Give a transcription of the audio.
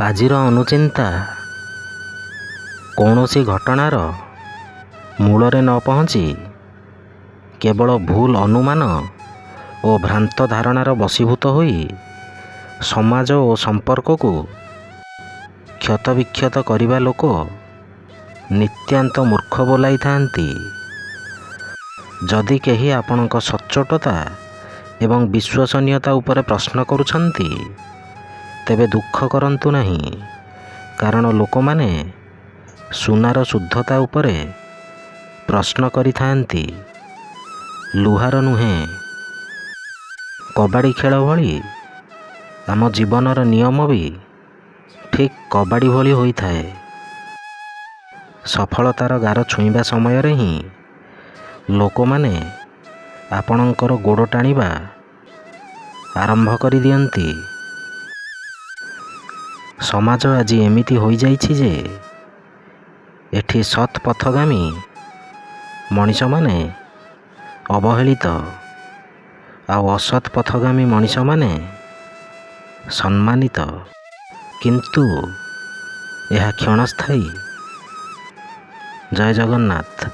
ଆଜିର ଅନୁଚିନ୍ତା କୌଣସି ଘଟଣାର ମୂଳରେ ନ ପହଞ୍ଚି କେବଳ ଭୁଲ ଅନୁମାନ ଓ ଭ୍ରାନ୍ତ ଧାରଣାର ବଶୀଭୂତ ହୋଇ ସମାଜ ଓ ସମ୍ପର୍କକୁ କ୍ଷତବିକ୍ଷତ କରିବା ଲୋକ ନିତାନ୍ତ ମୂର୍ଖ ବୋଲାଇଥାନ୍ତି। ଯଦି କେହି ଆପଣଙ୍କ ସଚ୍ଚୋଟତା ଏବଂ ବିଶ୍ୱସନୀୟତା ଉପରେ ପ୍ରଶ୍ନ କରୁଛନ୍ତି, ତେବେ ଦୁଃଖ କରନ୍ତୁ ନାହିଁ, କାରଣ ଲୋକମାନେ ସୁନାର ଶୁଦ୍ଧତା ଉପରେ ପ୍ରଶ୍ନ କରିଥାନ୍ତି, ଲୁହାର ନୁହେଁ। କବାଡ଼ି ଖେଳ ଭଳି ଆମ ଜୀବନର ନିୟମ ବି ଠିକ୍ କବାଡ଼ି ଭଳି ହୋଇଥାଏ। ସଫଳତାର ଗାର ଛୁଇଁବା ସମୟରେ ହିଁ ଲୋକମାନେ ଆପଣଙ୍କର ଗୋଡ଼ ଟାଣିବା ଆରମ୍ଭ କରିଦିଅନ୍ତି। ସମାଜ ଆଜି ଏମିତି ହୋଇଯାଇଛି ଯେ ଏଠି ସତ୍ ପଥଗାମୀ ମଣିଷମାନେ ଅବହେଳିତ ଆଉ ଅସତ୍ ପଥଗାମୀ ମଣିଷମାନେ ସମ୍ମାନିତ। କିନ୍ତୁ ଏହା କ୍ଷଣସ୍ଥାୟୀ। ଜୟ ଜଗନ୍ନାଥ।